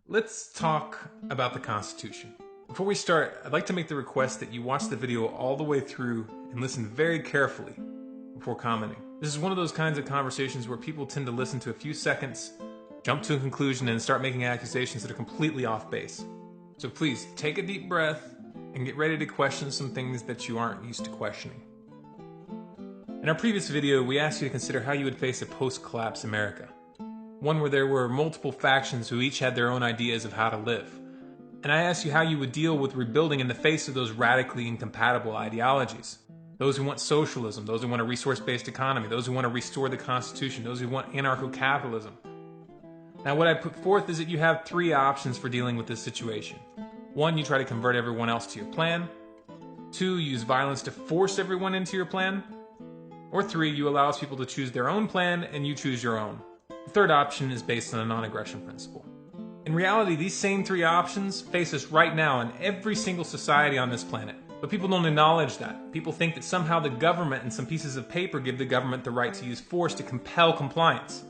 Let's talk about the Constitution. Before we start, I'd like to make the request that you watch the video all the way through and listen very carefully before commenting. This is one of those kinds of conversations where people tend to listen to a few seconds, jump to a conclusion, and start making accusations that are completely off base. So please, take a deep breath and get ready to question some things that you aren't used to questioning. In our previous video, we asked you to consider how you would face a post-collapse America. One where there were multiple factions who each had their own ideas of how to live. And I asked you how you would deal with rebuilding in the face of those radically incompatible ideologies. Those who want socialism, those who want a resource-based economy, those who want to restore the Constitution, those who want anarcho-capitalism. Now what I put forth is that you have three options for dealing with this situation. One, you try to convert everyone else to your plan. Two, use violence to force everyone into your plan. Or three, you allow people to choose their own plan and you choose your own. The third option is based on a non-aggression principle. In reality, these same three options face us right now in every single society on this planet. But people don't acknowledge that. People think that somehow the government and some pieces of paper give the government the right to use force to compel compliance.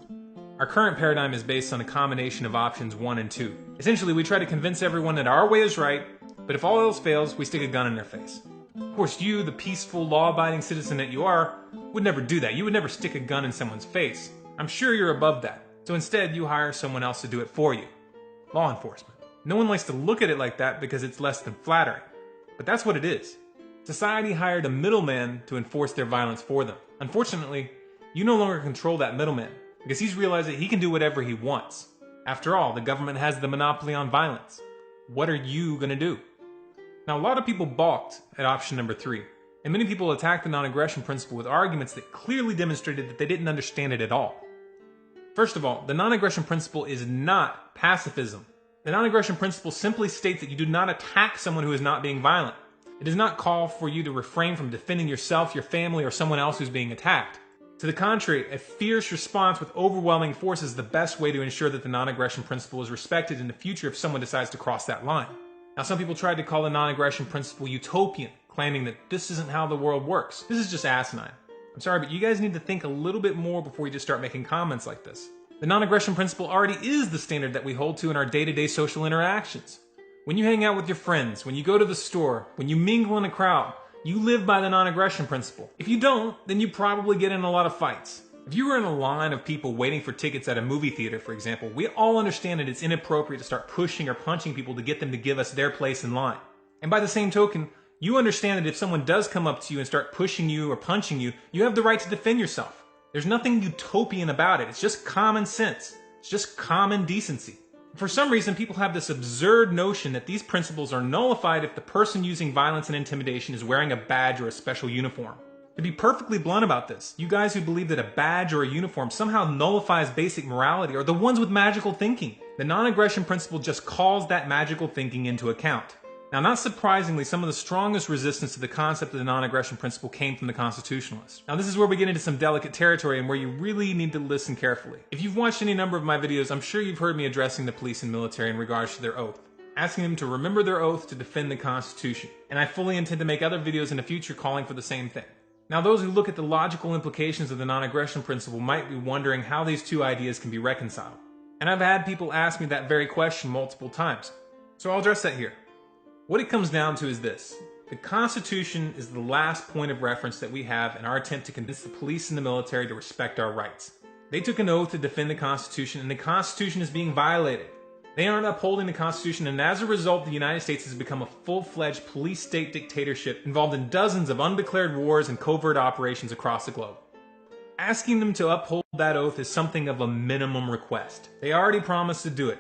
Our current paradigm is based on a combination of options 1 and 2. Essentially, we try to convince everyone that our way is right, but if all else fails, we stick a gun in their face. Of course, you, the peaceful, law-abiding citizen that you are, would never do that. You would never stick a gun in someone's face. I'm sure you're above that. So instead, you hire someone else to do it for you. Law enforcement. No one likes to look at it like that because it's less than flattering. But that's what it is. Society hired a middleman to enforce their violence for them. Unfortunately, you no longer control that middleman because he's realized that he can do whatever he wants. After all, the government has the monopoly on violence. What are you going to do? Now, a lot of people balked at option number 3. And many people attacked the non-aggression principle with arguments that clearly demonstrated that they didn't understand it at all. First of all, the non-aggression principle is not pacifism. The non-aggression principle simply states that you do not attack someone who is not being violent. It does not call for you to refrain from defending yourself, your family, or someone else who's being attacked. To the contrary, a fierce response with overwhelming force is the best way to ensure that the non-aggression principle is respected in the future if someone decides to cross that line. Now, some people tried to call the non-aggression principle utopian, claiming that this isn't how the world works. This is just asinine. I'm sorry, but you guys need to think a little bit more before you just start making comments like this. The non-aggression principle already is the standard that we hold to in our day-to-day social interactions. When you hang out with your friends, when you go to the store, when you mingle in a crowd, you live by the non-aggression principle. If you don't, then you probably get in a lot of fights. If you were in a line of people waiting for tickets at a movie theater, for example, we all understand that it's inappropriate to start pushing or punching people to get them to give us their place in line. And by the same token, you understand that if someone does come up to you and start pushing you or punching you, you have the right to defend yourself. There's nothing utopian about it. It's just common sense. It's just common decency. For some reason, people have this absurd notion that these principles are nullified if the person using violence and intimidation is wearing a badge or a special uniform. To be perfectly blunt about this, you guys who believe that a badge or a uniform somehow nullifies basic morality are the ones with magical thinking. The non-aggression principle just calls that magical thinking into account. Now, not surprisingly, some of the strongest resistance to the concept of the non-aggression principle came from the constitutionalists. Now, this is where we get into some delicate territory and where you really need to listen carefully. If you've watched any number of my videos, I'm sure you've heard me addressing the police and military in regards to their oath, asking them to remember their oath to defend the Constitution. And I fully intend to make other videos in the future calling for the same thing. Now, those who look at the logical implications of the non-aggression principle might be wondering how these two ideas can be reconciled. And I've had people ask me that very question multiple times. So I'll address that here. What it comes down to is this. The Constitution is the last point of reference that we have in our attempt to convince the police and the military to respect our rights. They took an oath to defend the Constitution, and the Constitution is being violated. They aren't upholding the Constitution, and as a result, the United States has become a full-fledged police state dictatorship involved in dozens of undeclared wars and covert operations across the globe. Asking them to uphold that oath is something of a minimum request. They already promised to do it,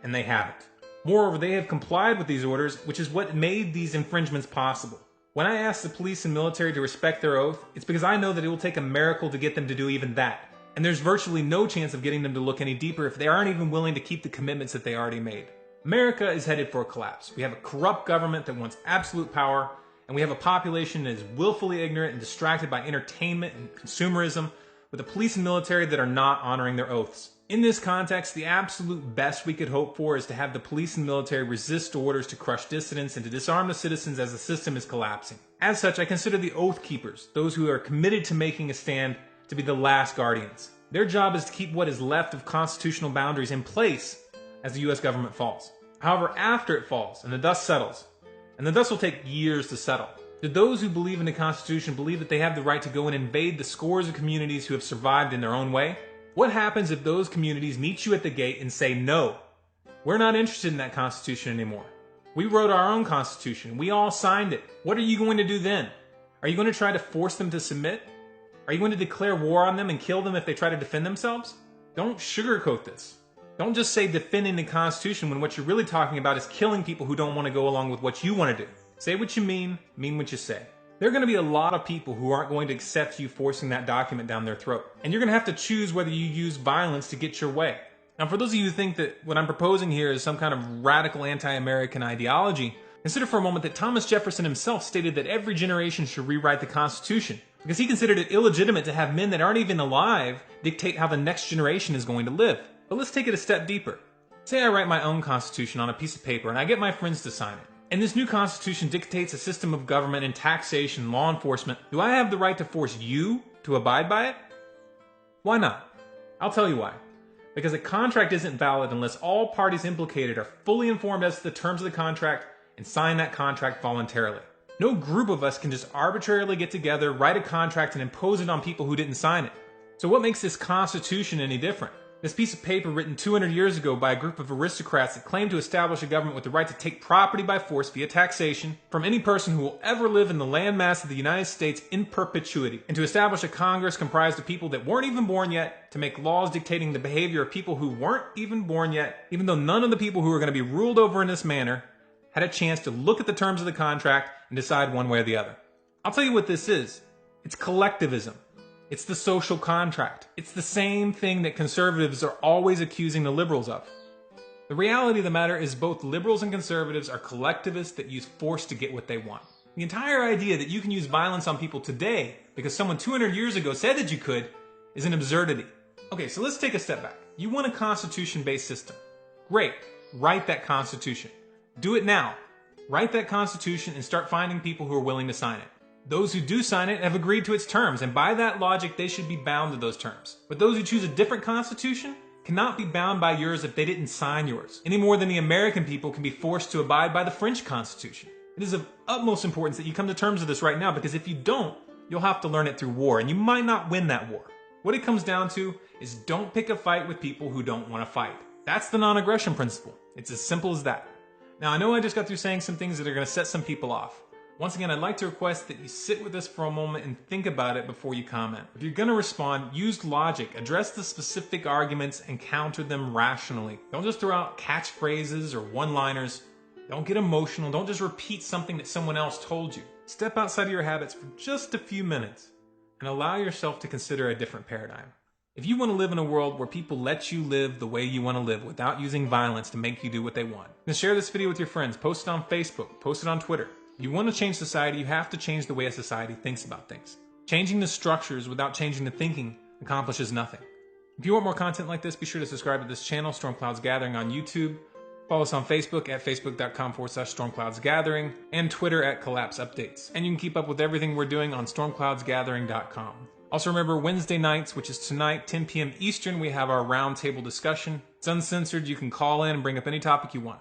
and they haven't. Moreover, they have complied with these orders, which is what made these infringements possible. When I ask the police and military to respect their oath, it's because I know that it will take a miracle to get them to do even that. And there's virtually no chance of getting them to look any deeper if they aren't even willing to keep the commitments that they already made. America is headed for a collapse. We have a corrupt government that wants absolute power, and we have a population that is willfully ignorant and distracted by entertainment and consumerism, with a police and military that are not honoring their oaths. In this context, the absolute best we could hope for is to have the police and military resist orders to crush dissidents and to disarm the citizens as the system is collapsing. As such, I consider the Oath Keepers, those who are committed to making a stand, to be the last guardians. Their job is to keep what is left of constitutional boundaries in place as the US government falls. However, after it falls and the dust settles, and the dust will take years to settle, do those who believe in the Constitution believe that they have the right to go and invade the scores of communities who have survived in their own way? What happens if those communities meet you at the gate and say, no, we're not interested in that Constitution anymore? We wrote our own Constitution. We all signed it. What are you going to do then? Are you going to try to force them to submit? Are you going to declare war on them and kill them if they try to defend themselves? Don't sugarcoat this. Don't just say defending the Constitution when what you're really talking about is killing people who don't want to go along with what you want to do. Say what you mean what you say. There are going to be a lot of people who aren't going to accept you forcing that document down their throat. And you're going to have to choose whether you use violence to get your way. Now, for those of you who think that what I'm proposing here is some kind of radical anti-American ideology, consider for a moment that Thomas Jefferson himself stated that every generation should rewrite the Constitution, because he considered it illegitimate to have men that aren't even alive dictate how the next generation is going to live. But let's take it a step deeper. Say I write my own Constitution on a piece of paper and I get my friends to sign it. And this new Constitution dictates a system of government and taxation, law enforcement. Do I have the right to force you to abide by it? Why not? I'll tell you why. Because a contract isn't valid unless all parties implicated are fully informed as to the terms of the contract and sign that contract voluntarily. No group of us can just arbitrarily get together, write a contract, and impose it on people who didn't sign it. So what makes this Constitution any different? This piece of paper written 200 years ago by a group of aristocrats that claimed to establish a government with the right to take property by force via taxation from any person who will ever live in the landmass of the United States in perpetuity, and to establish a Congress comprised of people that weren't even born yet to make laws dictating the behavior of people who weren't even born yet, even though none of the people who were going to be ruled over in this manner had a chance to look at the terms of the contract and decide one way or the other. I'll tell you what this is. It's collectivism. It's the social contract. It's the same thing that conservatives are always accusing the liberals of. The reality of the matter is both liberals and conservatives are collectivists that use force to get what they want. The entire idea that you can use violence on people today because someone 200 years ago said that you could is an absurdity. Okay, so let's take a step back. You want a constitution-based system. Great. Write that constitution. Do it now. Write that constitution and start finding people who are willing to sign it. Those who do sign it have agreed to its terms, and by that logic, they should be bound to those terms. But those who choose a different constitution cannot be bound by yours if they didn't sign yours, any more than the American people can be forced to abide by the French Constitution. It is of utmost importance that you come to terms with this right now, because if you don't, you'll have to learn it through war, and you might not win that war. What it comes down to is don't pick a fight with people who don't want to fight. That's the non-aggression principle. It's as simple as that. Now, I know I just got through saying some things that are going to set some people off. Once again, I'd like to request that you sit with us for a moment and think about it before you comment. If you're going to respond, use logic, address the specific arguments, and counter them rationally. Don't just throw out catchphrases or one-liners. Don't get emotional. Don't just repeat something that someone else told you. Step outside of your habits for just a few minutes and allow yourself to consider a different paradigm. If you want to live in a world where people let you live the way you want to live without using violence to make you do what they want, then share this video with your friends. Post it on Facebook. Post it on Twitter. If you want to change society, you have to change the way a society thinks about things. Changing the structures without changing the thinking accomplishes nothing. If you want more content like this, be sure to subscribe to this channel, Storm Clouds Gathering on YouTube. Follow us on Facebook at facebook.com/StormCloudsGathering and Twitter at Collapse Updates. And you can keep up with everything we're doing on StormCloudsGathering.com. Also remember, Wednesday nights, which is tonight, 10 p.m. Eastern, we have our roundtable discussion. It's uncensored. You can call in and bring up any topic you want.